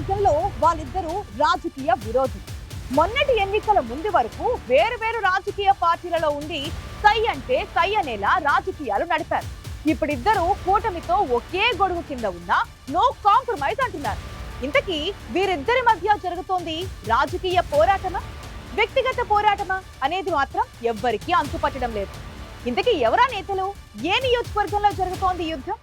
నియోజకవర్గంలో వాళ్ళిద్దరూ రాజకీయ విరోధులు. మొన్నటి ఎన్నికల ముందు వరకు వేరు రాజకీయ పార్టీలలో ఉండి సై అంటే సై అనేలా రాజకీయాలు నడిపారు. ఇప్పుడిద్దరూ కూటమితో ఒకే గొడుగు కింద ఉన్నా నో కాంప్రమైజ్ అంటున్నారు. ఇంతకీ వీరిద్దరి మధ్య జరుగుతోంది రాజకీయ పోరాటమా, వ్యక్తిగత పోరాటమా అనేది మాత్రం ఎవ్వరికీ అంతుపట్టడం లేదు. ఇంతకీ ఎవరా నేతలు, ఏ నియోజకవర్గంలో జరుగుతోంది యుద్ధం?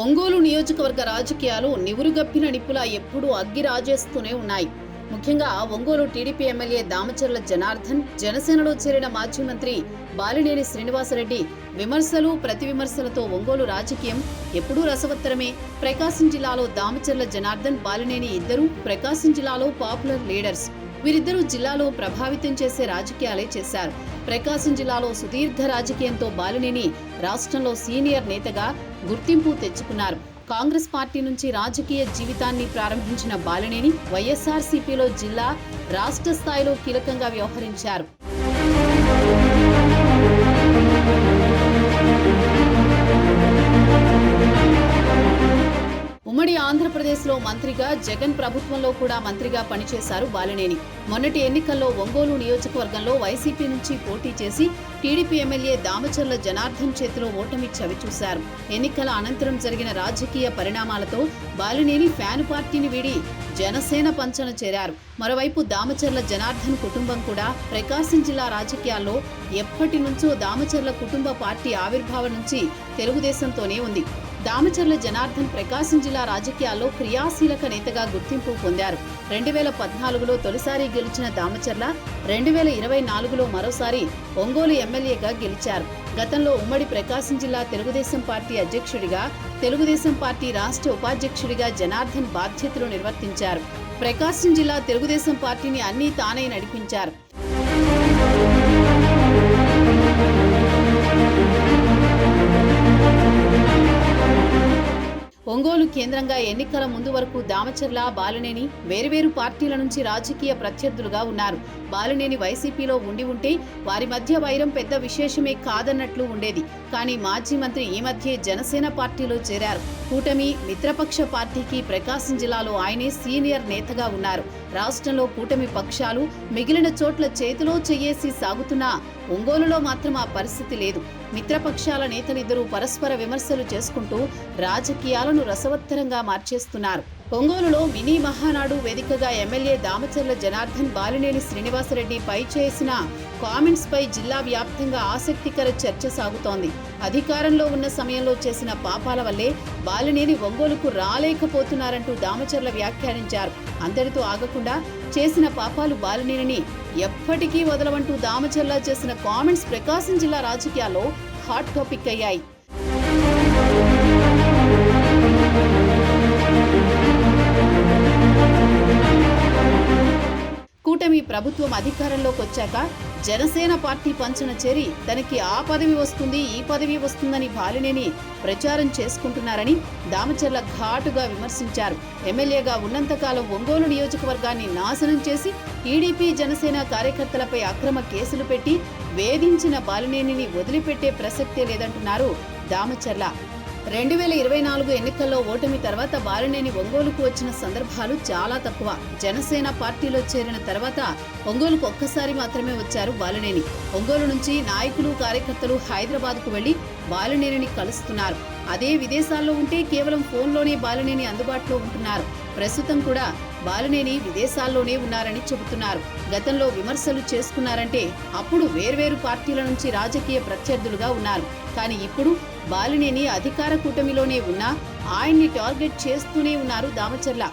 ఒంగోలు నియోజకవర్గ రాజకీయాలు నివురుగప్పిన నిప్పులా ఎప్పుడూ అగ్గి రాజేస్తూనే ఉన్నాయి. ముఖ్యంగా ఒంగోలు టీడీపీ ఎమ్మెల్యే దామచర్ల జనార్దన్, జనసేనలో చేరిన మాజీ మంత్రి బాలినేని శ్రీనివాసరెడ్డి విమర్శలు ప్రతి విమర్శలతో ఒంగోలు రాజకీయం ఎప్పుడూ రసవత్తరమే. ప్రకాశం జిల్లాలో దామచర్ల జనార్దన్, బాలినేని ఇద్దరు ప్రకాశం జిల్లాలో పాపులర్ లీడర్స్. వీరిద్దరూ జిల్లాలో ప్రభావితం చేసే రాజకీయాలే చేశారు. ప్రకాశం జిల్లాలో సుదీర్ఘ రాజకీయంతో బాలినేని రాష్ట్రంలో సీనియర్ నేతగా గుర్తింపు తెచ్చుకున్నారు. కాంగ్రెస్ పార్టీ నుంచి రాజకీయ జీవితాన్ని ప్రారంభించిన బాలినేని వైఎస్ఆర్సీపీలో జిల్లా, రాష్ట్ర స్థాయిలో కీలకంగా వ్యవహరించారు. ఉమ్మడి ఆంధ్రప్రదేశ్లో మంత్రిగా, జగన్ ప్రభుత్వంలో కూడా మంత్రిగా పనిచేశారు బాలినేని. మొన్నటి ఎన్నికల్లో ఒంగోలు నియోజకవర్గంలో వైసీపీ నుంచి పోటీ చేసి టీడీపీ ఎమ్మెల్యే దామచర్ల జనార్దన్ చేతిలో ఓటమి చవిచూశారు. ఎన్నికల అనంతరం జరిగిన రాజకీయ పరిణామాలతో బాలినేని ఫ్యాన్ పార్టీని వీడి జనసేన పంచన చేరారు. మరోవైపు దామచర్ల జనార్దన్ కుటుంబం కూడా ప్రకాశం జిల్లా రాజకీయాల్లో ఎప్పటి నుంచో దామచర్ల కుటుంబ పార్టీ ఆవిర్భావం నుంచి తెలుగుదేశంతోనే ఉంది. దామచర్ల జనార్దన్ ప్రకాశం జిల్లా రాజకీయాల్లో క్రియాశీలక నేతగా గుర్తింపు పొందారు. 2014లో తొలిసారి గెలిచిన దామచర్ల 2024లో మరోసారి ఒంగోలు ఎమ్మెల్యేగా గెలిచారు. గతంలో ఉమ్మడి ప్రకాశం జిల్లా తెలుగుదేశం పార్టీ అధ్యక్షుడిగా, తెలుగుదేశం పార్టీ రాష్ట్ర ఉపాధ్యక్షుడిగా జనార్దన్ బాధ్యతలు నిర్వర్తించారు. ప్రకాశం జిల్లా తెలుగుదేశం పార్టీని అన్నీ తానే నడిపించారు. ఒంగోలు కేంద్రంగా ఎన్నికల ముందు వరకు దామచర్ల, బాలినేని వేరువేరు పార్టీల నుంచి రాజకీయ ప్రత్యర్థులుగా ఉన్నారు. బాలినేని వైసీపీలో ఉంటే వారి మధ్య వైరం పెద్ద విశేషమే కాదన్నట్లు ఉండేది. కానీ మాజీ మంత్రి ఈ మధ్యే జనసేన పార్టీలో చేరారు. కూటమి మిత్రపక్ష పార్టీకి ప్రకాశం జిల్లాలో ఆయనే సీనియర్ నేతగా ఉన్నారు. రాష్ట్రంలో కూటమి పక్షాలు మిగిలిన చోట్ల చేతిలో చెయ్యేసి సాగుతున్నా ఒంగోలులో మాత్రం ఆ పరిస్థితి లేదు. మిత్రపక్షాల నేతలిద్దరూ పరస్పర విమర్శలు చేసుకుంటూ రాజకీయాలను రసవత్తరంగా మార్చేస్తున్నారు. ఒంగోలులో మినీ మహానాడు వేదికగా ఎమ్మెల్యే దామచర్ల జనార్దన్, బాలినేని శ్రీనివాసరెడ్డి పై చేసిన కామెంట్స్ పై జిల్లా వ్యాప్తంగా ఆసక్తికర చర్చ సాగుతోంది. అధికారంలో ఉన్న సమయంలో చేసిన పాపాల వల్లే బాలినేని ఒంగోలుకు రాలేకపోతున్నారంటూ దామచర్ల వ్యాఖ్యానించారు. అందరితో ఆగకుండా చేసిన పాపాలు బాలినేనిని ఎప్పటికీ వదలవంటూ దామచర్ల చేసిన కామెంట్స్ ప్రకాశం జిల్లా రాజకీయాల్లో హాట్ టాపిక్ అయ్యాయి. కూటమి ప్రభుత్వం అధికారంలోకి వచ్చాక జనసేన పార్టీ పంచన చేరి తనకి ఆ పదవి వస్తుంది, ఈ పదవి వస్తుందని బాలినేని ప్రచారం చేసుకుంటున్నారని దామచర్ల ఘాటుగా విమర్శించారు. ఎమ్మెల్యేగా ఉన్నంతకాలం ఒంగోలు నియోజకవర్గాన్ని నాశనం చేసి టీడీపీ, జనసేన కార్యకర్తలపై అక్రమ కేసులు పెట్టి వేధించిన బాలినేనిని వదిలిపెట్టే ప్రసక్తే లేదంటున్నారు దామచర్ల. 2024 ఎన్నికల్లో ఓటమి తర్వాత బాలినేని ఒంగోలుకు వచ్చిన సందర్భాలు చాలా తక్కువ. జనసేన పార్టీలో చేరిన తర్వాత ఒంగోలుకు ఒక్కసారి మాత్రమే వచ్చారు బాలినేని. ఒంగోలు నుంచి నాయకులు, కార్యకర్తలు హైదరాబాద్కు వెళ్లి బాలినేనిని కలుస్తున్నారు. అదే విదేశాల్లో ఉంటే కేవలం ఫోన్లోనే బాలినేని అందుబాటులో ఉంటున్నారు. ప్రస్తుతం కూడా బాలినేని విదేశాల్లోనే ఉన్నారని చెబుతున్నారు. గతంలో విమర్శలు చేసుకున్నారంటే అప్పుడు వేర్వేరు పార్టీల నుంచి రాజకీయ ప్రత్యర్థులుగా ఉన్నారు. కానీ ఇప్పుడు బాలినేని అధికార కూటమిలోనే ఉన్నా ఆయన్ని టార్గెట్ చేస్తూనే ఉన్నారు దామచర్ల.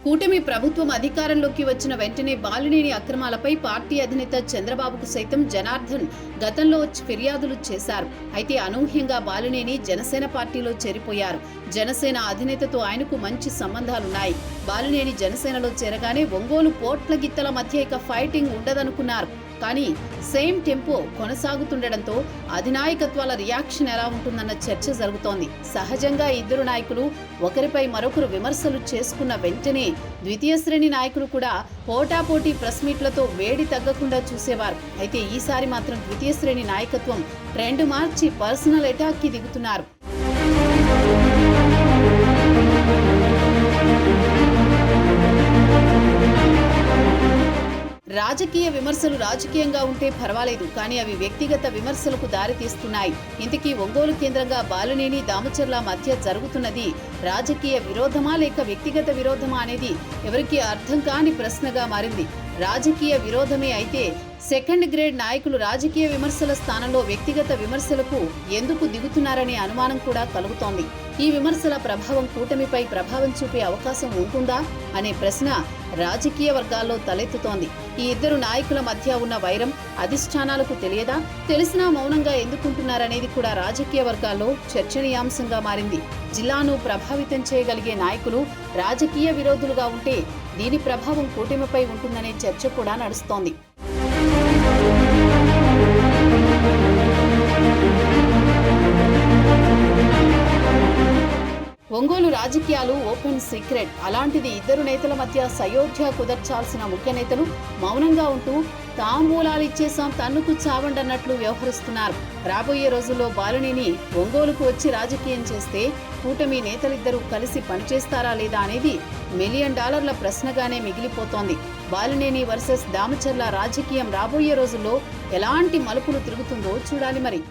కూటమి ప్రభుత్వం అధికారంలోకి వచ్చిన వెంటనే బాలినేని అక్రమాలపై పార్టీ అధినేత చంద్రబాబుకు సైతం జనార్దన్ గతంలో ఫిర్యాదులు చేశారు. అయితే అనూహ్యంగా బాలినేని జనసేన పార్టీలో చేరిపోయారు. జనసేన అధినేతతో ఆయనకు మంచి సంబంధాలున్నాయి. బాలినేని జనసేనలో చేరగానే ఒంగోలు పోట్ల గిత్తల మధ్య ఇక ఫైటింగ్ ఉండదనుకున్నారు. కానీ సేమ్ టెంపో కొనసాగుతుండటంతో అధినాయకత్వాల రియాక్షన్ ఎలా ఉంటుందన్న చర్చ జరుగుతోంది. సహజంగా ఇద్దరు నాయకులు ఒకరిపై మరొకరు విమర్శలు చేసుకున్న వెంటనే ద్వితీయ శ్రేణి నాయకులు కూడా పోటాపోటీ ప్రెస్ మీట్లతో వేడి తగ్గకుండా చూసేవారు. అయితే ఈసారి మాత్రం ద్వితీయ శ్రేణి నాయకత్వం ట్రెండ్ మార్చి పర్సనల్ అటాక్ కి దిగుతున్నారు. రాజకీయ విమర్శలు రాజకీయంగా ఉంటే పర్వాలేదు, కానీ అవి వ్యక్తిగత విమర్శలకు దారితీస్తున్నాయి. ఇంతకీ ఒంగోలు కేంద్రంగా బాలినేని దామచర్ల మధ్య జరుగుతున్నది రాజకీయ విరోధమా లేక వ్యక్తిగత విరోధమా అనేది ఎవరికీ అర్థం కాని ప్రశ్నగా మారింది. రాజకీయ విరోధమే అయితే సెకండ్ గ్రేడ్ నాయకులు రాజకీయ విమర్శల స్థానంలో వ్యక్తిగత విమర్శలకు ఎందుకు దిగుతున్నారనే అనుమానం కూడా కలుగుతోంది. ఈ విమర్శల ప్రభావం కూటమిపై ప్రభావం చూపే అవకాశం ఉంటుందా అనే ప్రశ్న రాజకీయ వర్గాల్లో తలెత్తుతోంది. ఈ ఇద్దరు నాయకుల మధ్య ఉన్న వైరం అధిష్టానాలకు తెలియదా? తెలిసినా మౌనంగా ఎందుకుంటున్నారనేది కూడా రాజకీయ వర్గాల్లో చర్చనీయాంశంగా మారింది. జిల్లాను ప్రభావితం చేయగలిగే నాయకులు రాజకీయ విరోధులుగా ఉంటే దీని ప్రభావం కూటమిపై ఉంటుందనే చర్చ కూడా నడుస్తోంది. ఒంగోలు రాజకీయాలు ఓపెన్ సీక్రెట్. అలాంటిది ఇద్దరు నేతల మధ్య సయోధ్య కుదర్చాల్సిన ముఖ్య నేతలు మౌనంగా ఉంటూ తాంబూలాలు ఇచ్చేసాం తన్నుకు చావండన్నట్లు వ్యవహరిస్తున్నారు. రాబోయే రోజుల్లో బాలినేని ఒంగోలుకు వచ్చి రాజకీయం చేస్తే కూటమి నేతలిద్దరూ కలిసి పనిచేస్తారా లేదా అనేది $1 మిలియన్ ప్రశ్నగానే మిగిలిపోతోంది. బాలినేని వర్సెస్ దామచర్ల రాజకీయం రాబోయే రోజుల్లో ఎలాంటి మలుపులు తిరుగుతుందో చూడాలి మరి.